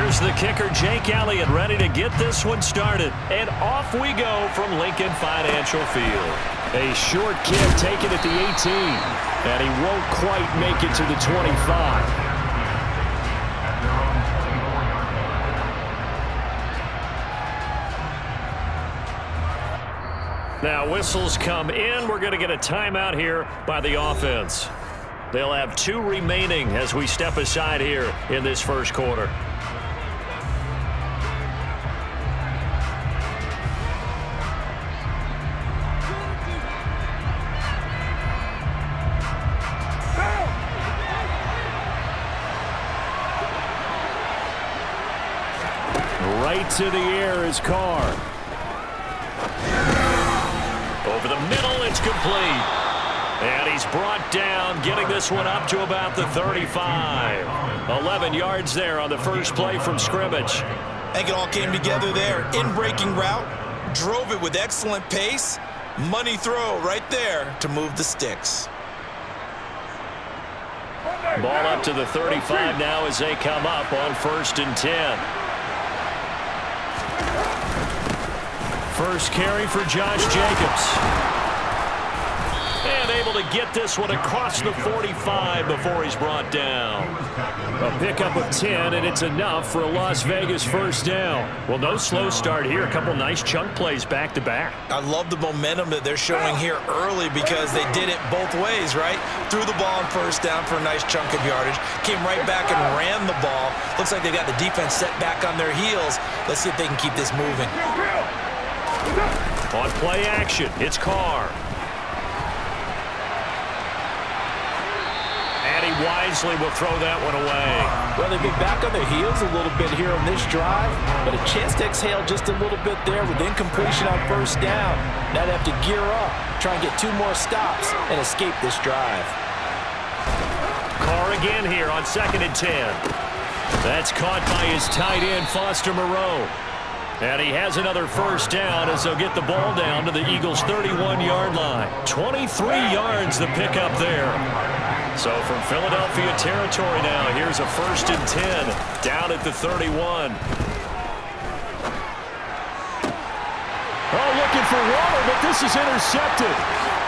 Here's the kicker, Jake Elliott, ready to get this one started. And off we go from Lincoln Financial Field. A short kick taken at the 18. And he won't quite make it to the 25. Now whistles come in. We're going to get a timeout here by the offense. They'll have 2 remaining as we step aside here in this first quarter. Right to the air is Carr. Over the middle, it's complete. And he's brought down, getting this one up to about the 35. 11 yards there on the first play from scrimmage. I think it all came together there. In-breaking route, drove it with excellent pace. Money throw right there to move the sticks. Ball up to the 35 now as they come up on 1st and 10. First carry for Josh Jacobs. And able to get this one across the 45 before he's brought down. A pickup of 10, and it's enough for a Las Vegas first down. Well, no slow start here. A couple nice chunk plays back-to-back. I love the momentum that they're showing here early because they did it both ways, right? Threw the ball on first down for a nice chunk of yardage. Came right back and ran the ball. Looks like they got the defense set back on their heels. Let's see if they can keep this moving. On play action, it's Carr. And he wisely will throw that one away. Well, they've been back on their heels a little bit here on this drive, but a chance to exhale just a little bit there with incompletion on first down. Now they have to gear up, try and get 2 more stops, and escape this drive. Carr again here on 2nd and 10. That's caught by his tight end, Foster Moreau. And he has another first down as they'll get the ball down to the Eagles' 31-yard line. 23 yards the pickup there. So from Philadelphia territory now, here's a 1st and 10 down at the 31. Oh, looking for water, but this is intercepted.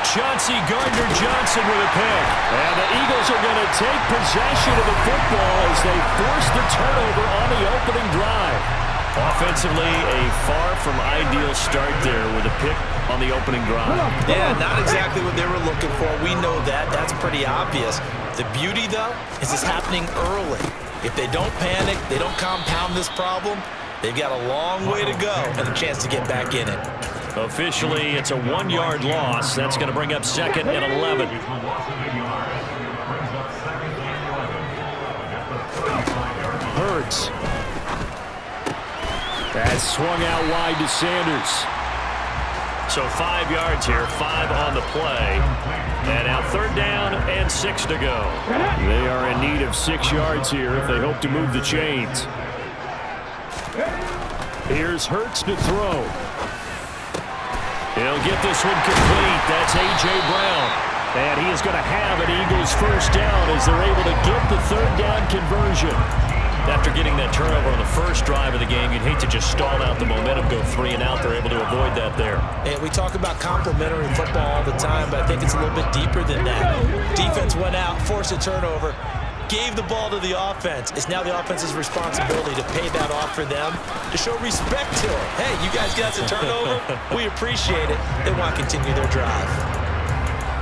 Chauncey Gardner-Johnson with a pick. And the Eagles are going to take possession of the football as they force the turnover on the opening drive. Offensively, a far from ideal start there with a pick on the opening drive. Yeah, not exactly what they were looking for. We know that. That's pretty obvious. The beauty, though, is it's happening early. If they don't panic, they don't compound this problem, they've got a long way to go and a chance to get back in it. Officially, it's a 1-yard loss. That's going to bring up 2nd and 11. Hurts. That's swung out wide to Sanders. So 5 yards here, 5 on the play. And now 3rd down and 6 to go. They are in need of 6 yards here if they hope to move the chains. Here's Hurts to throw. He'll get this one complete. That's A.J. Brown. And he is going to have an Eagles first down as they're able to get the 3rd down conversion. After getting that turnover on the first drive of the game, you'd hate to just stall out the momentum, go 3 and out. They're able to avoid that there. And we talk about complementary football all the time, but I think it's a little bit deeper than that. Defense went out, forced a turnover, gave the ball to the offense. It's now the offense's responsibility to pay that off for them, to show respect to it. Hey, you guys got the turnover. We appreciate it. They want to continue their drive.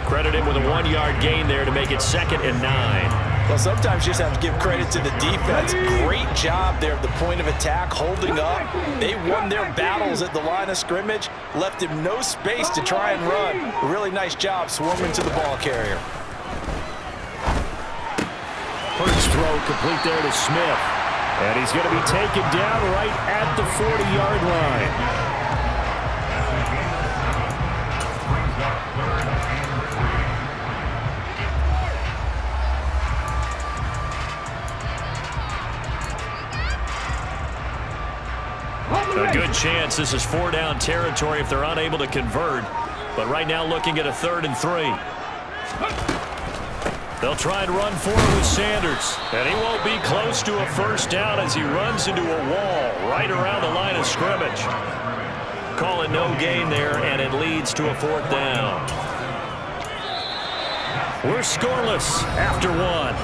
Credit him with a 1-yard gain there to make it 2nd and 9. Well, sometimes you just have to give credit to the defense. Great job there at the point of attack, holding up. They won their battles at the line of scrimmage, left him no space to try and run. A really nice job swarming to the ball carrier. Hurts throw complete there to Smith. And he's going to be taken down right at the 40-yard line. A good chance this is 4-down territory if they're unable to convert. But right now looking at a 3rd and 3. They'll try and run for it with Sanders. And he won't be close to a first down as he runs into a wall right around the line of scrimmage. Call it no gain there, and it leads to a fourth down. We're scoreless after one.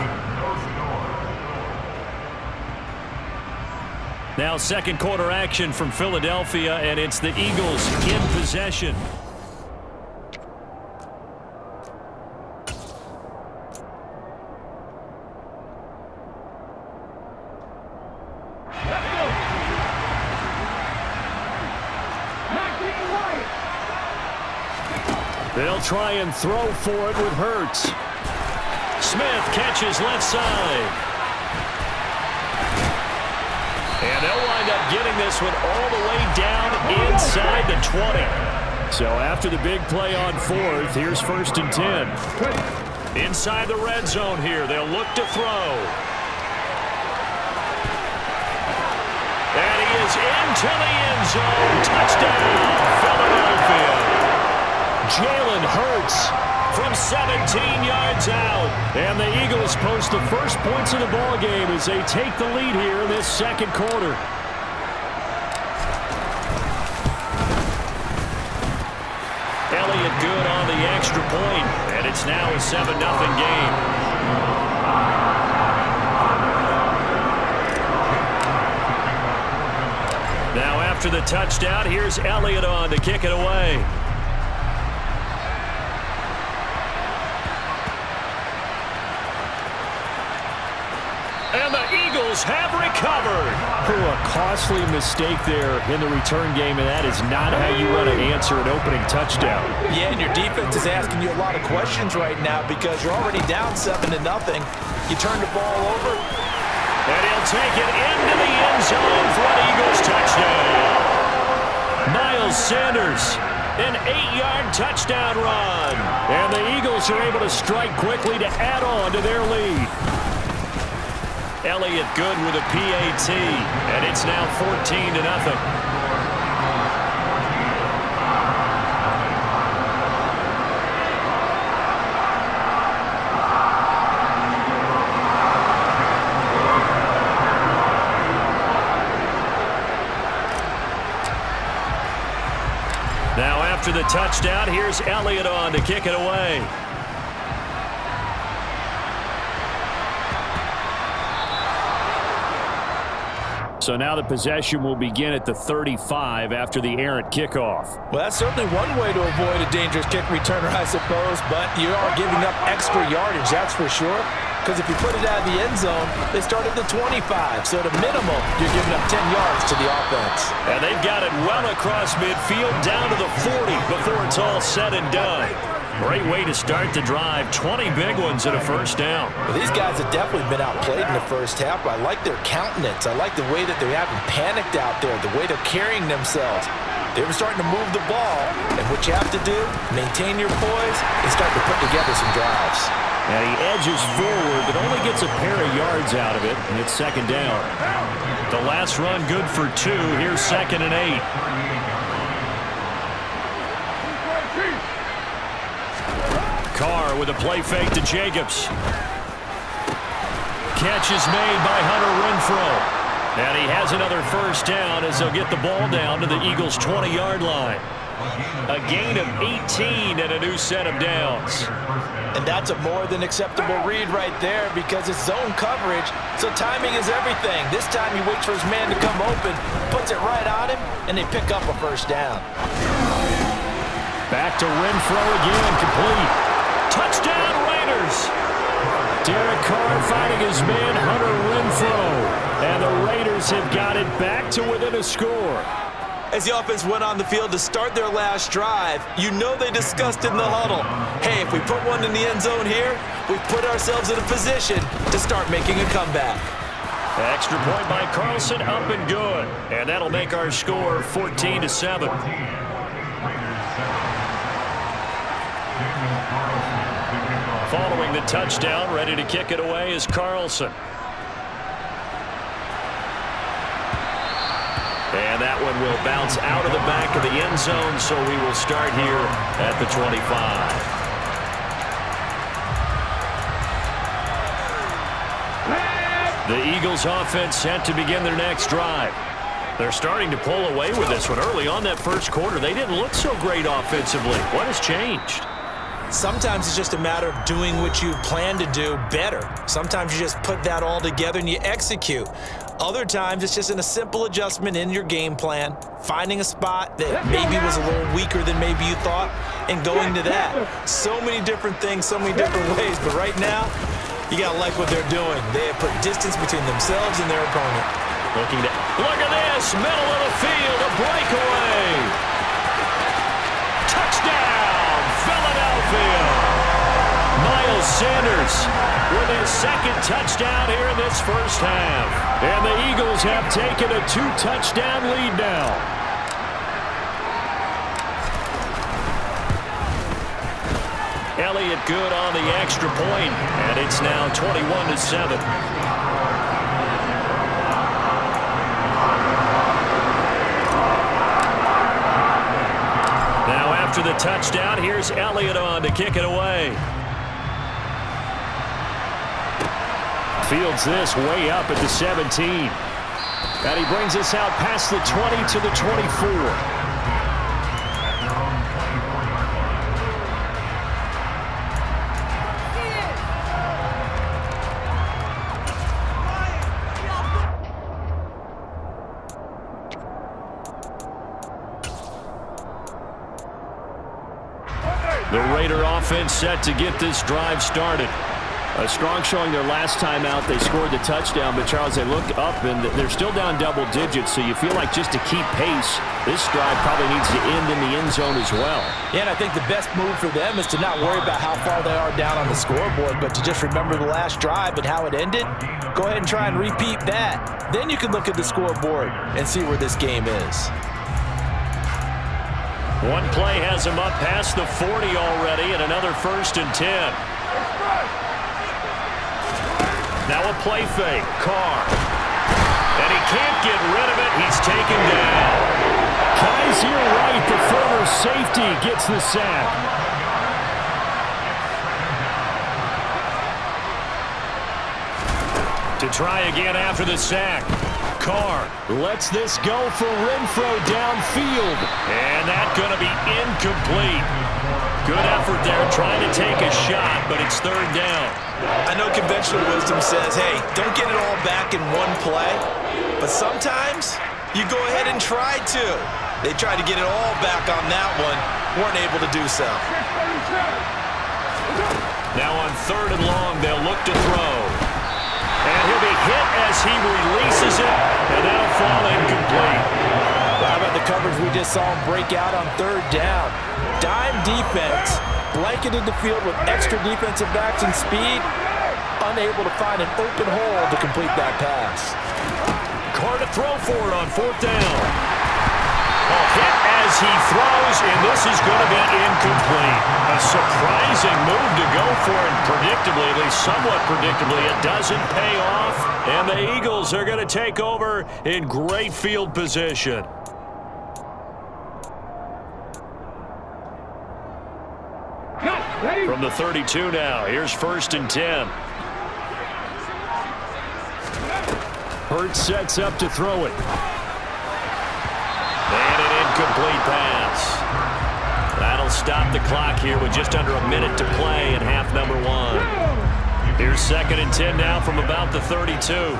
Now second quarter action from Philadelphia, and it's the Eagles in possession. They'll try and throw for it with Hurts. Smith catches left side. And they'll wind up getting this one all the way down inside the 20. So after the big play on fourth, here's 1st and 10. Inside the red zone here, they'll look to throw. And he is into the end zone. Touchdown, Philadelphia. Jalen Hurts from 17 yards out. And the Eagles post the first points of the ball game as they take the lead here in this second quarter. Elliott good on the extra point, and it's now a 7-0 game. Now after the touchdown, here's Elliott on to kick it away. And the Eagles have recovered. A costly mistake there in the return game, and that is not how you want to answer an opening touchdown. Yeah, and your defense is asking you a lot of questions right now because you're already down 7-0. You turn the ball over. And he'll take it into the end zone for an Eagles touchdown. Miles Sanders, an 8-yard touchdown run. And the Eagles are able to strike quickly to add on to their lead. Elliott good with a PAT, and it's now 14-0. Now after the touchdown, here's Elliott on to kick it away. So now the possession will begin at the 35 after the errant kickoff. Well, that's certainly one way to avoid a dangerous kick returner, I suppose, but you are giving up extra yardage, that's for sure. Because if you put it out of the end zone, they start at the 25. So at a minimum, you're giving up 10 yards to the offense. And they've got it well across midfield down to the 40 before it's all said and done. Great way to start the drive. 20 big ones and a first down. Well, these guys have definitely been outplayed in the first half, but I like their countenance. I like the way that they haven't panicked out there, the way they're carrying themselves. They were starting to move the ball, and what you have to do, maintain your poise and start to put together some drives. And he edges forward, but only gets a pair of yards out of it, and it's second down. The last run good for 2. Here's 2nd and 8. Carr with a play fake to Jacobs. Catch is made by Hunter Renfrow. And he has another first down as they'll get the ball down to the Eagles' 20-yard line. A gain of 18 and a new set of downs. And that's a more than acceptable read right there because it's zone coverage, so timing is everything. This time he waits for his man to come open, puts it right on him, and they pick up a first down. Back to Renfrow again, complete. Touchdown Raiders! Derek Carr finding his man Hunter Renfrow. And the Raiders have got it back to within a score. As the offense went on the field to start their last drive, you know they discussed in the huddle, hey, if we put one in the end zone here, we put ourselves in a position to start making a comeback. Extra point by Carlson, up and good. And that'll make our score 14-7. Following the touchdown, ready to kick it away is Carlson. And that one will bounce out of the back of the end zone, so we will start here at the 25. The Eagles offense set to begin their next drive. They're starting to pull away with this one. Early on that first quarter, they didn't look so great offensively. What has changed? Sometimes it's just a matter of doing what you plan to do better. Sometimes you just put that all together and you execute. Other times it's just a simple adjustment in your game plan, finding a spot that maybe was a little weaker than maybe you thought, and going to that. So many different things, so many different ways, but right now, you gotta like what they're doing. They have put distance between themselves and their opponent. Look at this, middle of the field, a breakaway. Touchdown, Philadelphia. Miles Sanders with his second touchdown here in this first half. And the Eagles have taken a 2-touchdown lead now. Elliott good on the extra point, and it's now 21-7. Now after the touchdown, here's Elliott on to kick it away. Fields this way up at the 17. And he brings us out past the 20 to the 24. The Raider offense set to get this drive started. A strong showing their last time out. They scored the touchdown, but Charles, they look up and they're still down double digits, so you feel like just to keep pace, this drive probably needs to end in the end zone as well. Yeah, and I think the best move for them is to not worry about how far they are down on the scoreboard, but to just remember the last drive and how it ended. Go ahead and try and repeat that. Then you can look at the scoreboard and see where this game is. One play has him up past the 40 already, and another 1st and 10. Now a play fake. Carr. And he can't get rid of it. He's taken down. Kaiser Wright, the former safety, gets the sack. To try again after the sack. Carr lets this go for Renfro downfield. And that's going to be incomplete. Good effort there trying to take a shot, but it's 3rd down. I know conventional wisdom says, hey, don't get it all back in one play. But sometimes you go ahead and try to. They tried to get it all back on that one. Weren't able to do so. Now on 3rd and long, they'll look to throw. And he'll be hit as he releases it, and that'll fall incomplete. How about the coverage we just saw him break out on 3rd down? Dime defense, blanketed the field with extra defensive backs and speed, unable to find an open hole to complete that pass. Carr to throw for it on 4th down. A hit as he throws, and this is going to be incomplete. A surprising move to go for, and predictably, at least somewhat predictably, it doesn't pay off, and the Eagles are going to take over in great field position. From the 32 now, here's 1st and 10. Hurts sets up to throw it. And an incomplete pass. That'll stop the clock here with just under a minute to play in half number 1. Here's 2nd and 10 now from about the 32.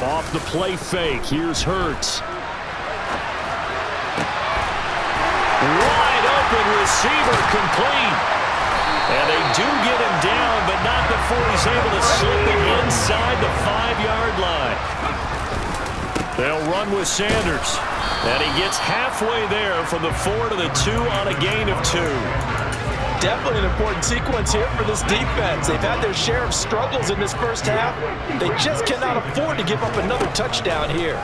Off the play fake, here's Hurts. Wide open receiver complete. And they do get him down, but not before he's able to slip it inside the 5-yard line. They'll run with Sanders. And he gets halfway there from the 4 to the 2 on a gain of 2. Definitely an important sequence here for this defense. They've had their share of struggles in this first half. They just cannot afford to give up another touchdown here.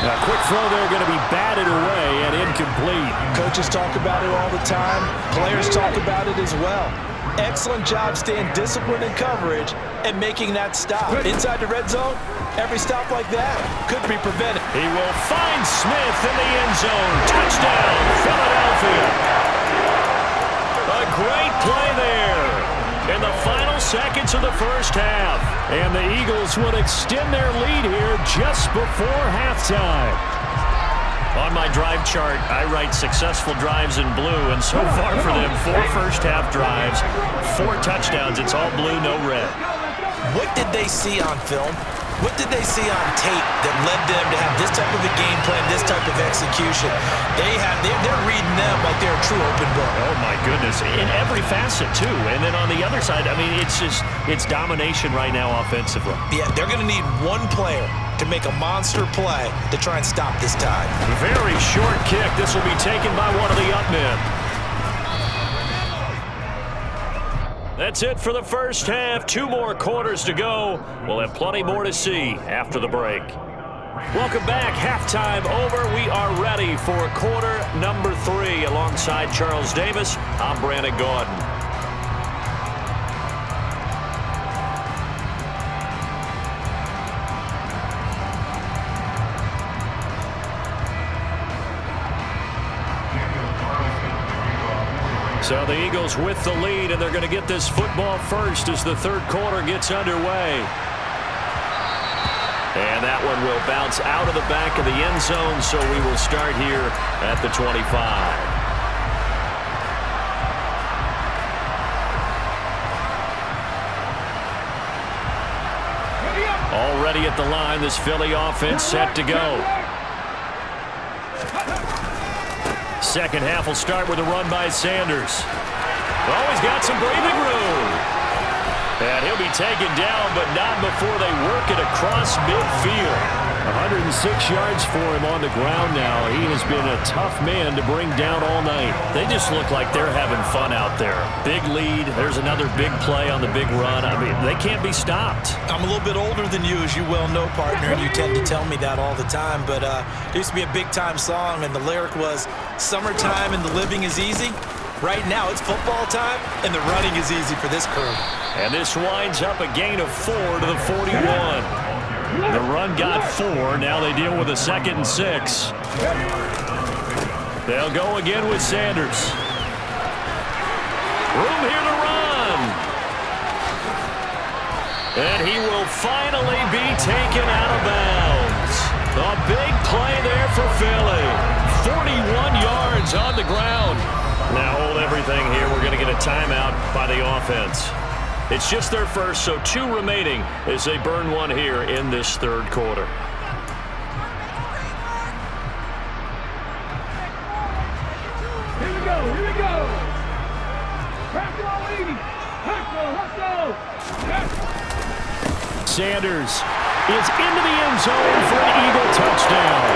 A quick throw there going to be batted away and incomplete. Coaches talk about it all the time. Players talk about it as well. Excellent job staying disciplined in coverage and making that stop. Inside the red zone, every stop like that could be prevented. He will find Smith in the end zone. Touchdown, Philadelphia. A great play there. And the final seconds of the first half. And the Eagles would extend their lead here just before halftime. On my drive chart, I write successful drives in blue, and so far for them, 4 first-half drives, 4 touchdowns. It's all blue, no red. What did they see on film? What did they see on tape that led them to have this type of a game plan, this type of execution? They're reading them like they're a true open book. Oh, my goodness. In every facet, too. And then on the other side, I mean, it's domination right now offensively. Yeah, they're going to need one player to make a monster play to try and stop this tide. Very short kick. This will be taken by one of the up men. That's it for the first half. 2 more quarters to go. We'll have plenty more to see after the break. Welcome back. Halftime over. We are ready for quarter number 3. Alongside Charles Davis, I'm Brandon Gordon. So the Eagles with the lead, and they're going to get this football first as the third quarter gets underway. And that one will bounce out of the back of the end zone, so we will start here at the 25. Already at the line, this Philly offense set to go. Second half will start with a run by Sanders. Oh, he's got some breathing room. And he'll be taken down, but not before they work it across midfield. 106 yards for him on the ground now. He has been a tough man to bring down all night. They just look like they're having fun out there. Big lead. There's another big play on the big run. I mean, they can't be stopped. I'm a little bit older than you, as you well know, partner, and you tend to tell me that all the time. But there used to be a big-time song, and the lyric was, "Summertime and the living is easy." Right now, it's football time, and the running is easy for this crew. And this winds up a gain of 4 to the 41. The run got 4. Now they deal with a 2nd and 6. They'll go again with Sanders. Room here to run. And he will finally be taken out of bounds. A big play there for Philly. 41 yards on the ground. Now hold everything here. We're going to get a timeout by the offense. It's just their first, so 2 remaining as they burn one here in this third quarter. Here we go, here we go. Sanders is into the end zone for an Eagle touchdown.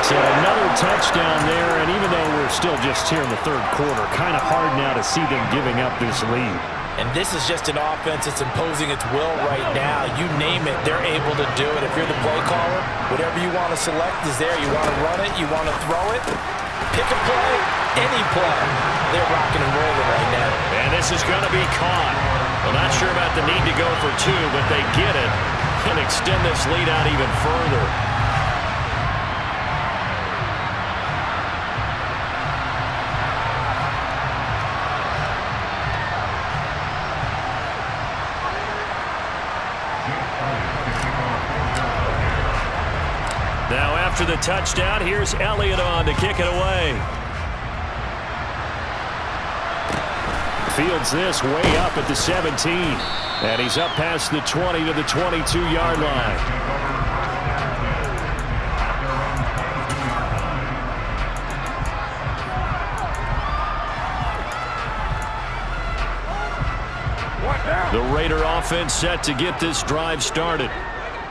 So another touchdown there, and even though we're still just here in the third quarter, kind of hard now to see them giving up this lead. And this is just an offense that's imposing its will right now. You name it, they're able to do it. If you're the play caller, whatever you want to select is there. You want to run it, you want to throw it, pick a play, any play. They're rocking and rolling right now. And this is going to be caught. Well, not sure about the need to go for 2, but they get it and extend this lead out even further. Now after the touchdown, here's Elliott on to kick it away. Fields this way up at the 17. And he's up past the 20 to the 22-yard line. The Raider offense set to get this drive started.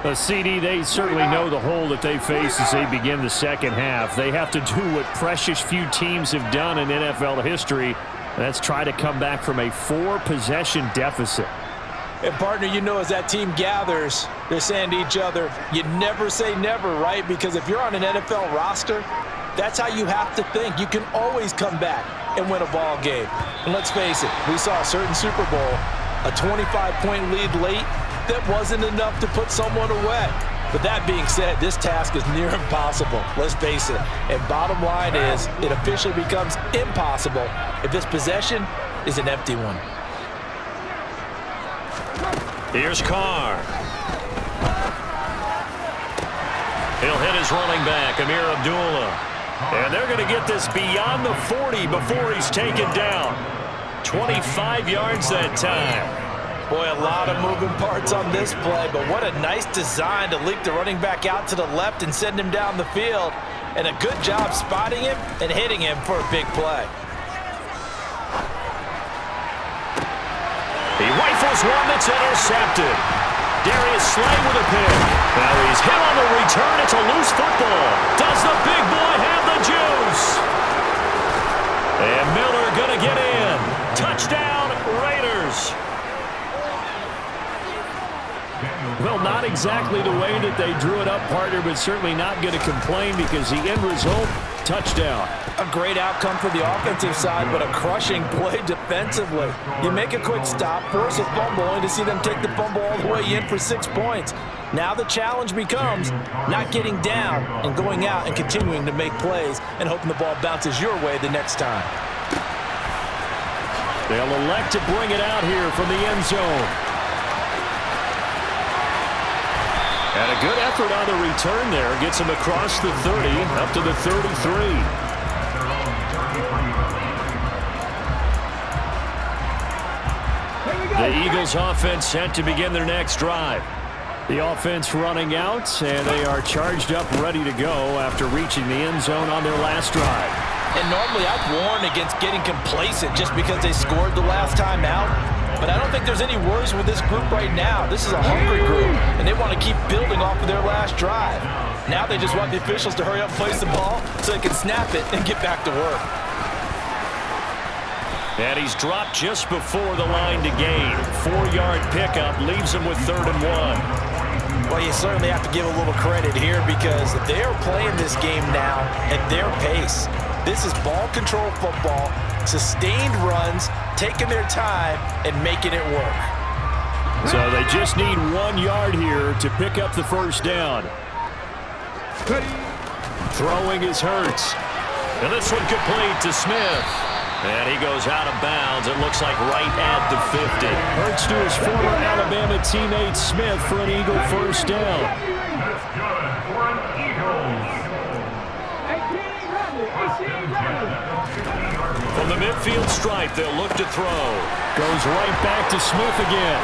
A CD, they certainly know the hole that they face as they begin the second half. They have to do what precious few teams have done in NFL history. That's try to come back from a 4-possession deficit. And, partner, you know as that team gathers, they're saying to each other, you never say never, right? Because if you're on an NFL roster, that's how you have to think. You can always come back and win a ball game. And let's face it, we saw a certain Super Bowl, a 25-point lead late, that wasn't enough to put someone away. But that being said, this task is near impossible. Let's face it. And bottom line is, it officially becomes impossible if this possession is an empty one. Here's Carr. He'll hit his running back, Amir Abdullah. And they're going to get this beyond the 40 before he's taken down. 25 yards that time. Boy, a lot of moving parts on this play, but what a nice design to leak the running back out to the left and send him down the field. And a good job spotting him and hitting him for a big play. He rifles one that's intercepted. Darius Slay with a pick. Now he's hit on the return. It's a loose football. Does the big boy have the juice? And Miller going to get in. Touchdown, Raiders. Well, not exactly the way that they drew it up, partner, but certainly not going to complain because the end result, touchdown. A great outcome for the offensive side, but a crushing play defensively. You make a quick stop, force a fumble, only to see them take the fumble all the way in for 6 points. Now the challenge becomes not getting down and going out and continuing to make plays and hoping the ball bounces your way the next time. They'll elect to bring it out here from the end zone. And a good effort on the return there. Gets him across the 30, up to the 33. The Eagles offense set to begin their next drive. The offense running out, and they are charged up, ready to go after reaching the end zone on their last drive. And normally I'd warn against getting complacent just because they scored the last time out. But I don't think there's any worries with this group right now. This is a hungry group, and they want to keep building off of their last drive. Now they just want the officials to hurry up and place the ball so they can snap it and get back to work. And he's dropped just before the line to gain. 4-yard pickup leaves him with 3rd and 1. Well, you certainly have to give a little credit here because they are playing this game now at their pace. This is ball control football, sustained runs, taking their time and making it work. So they just need 1 yard here to pick up the first down. Throwing is Hurts. And this one complete to Smith. And he goes out of bounds. It looks like right at the 50. Hurts to his former Alabama teammate Smith for an Eagle first down. From the midfield stripe, they'll look to throw. Goes right back to Smith again.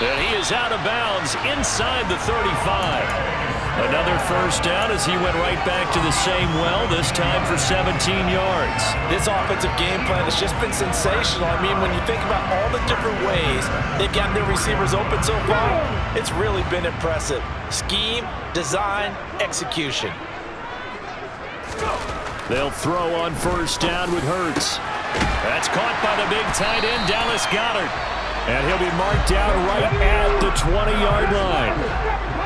And he is out of bounds inside the 35. Another first down as he went right back to the same well, this time for 17 yards. This offensive game plan has just been sensational. I mean, when you think about all the different ways they've gotten their receivers open so far, it's really been impressive. Scheme, design, execution. They'll throw on first down with Hurts. That's caught by the big tight end, Dallas Goedert. And he'll be marked down right at the 20-yard line.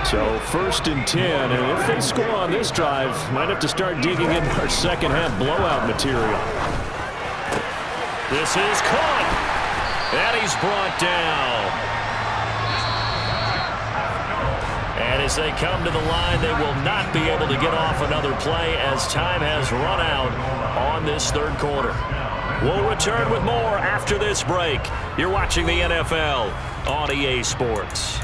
So 1st and 10, and if they score on this drive, might have to start digging in our second half blowout material. This is caught, and he's brought down. And as they come to the line, they will not be able to get off another play as time has run out on this 3rd quarter. We'll return with more after this break. You're watching the NFL on EA Sports.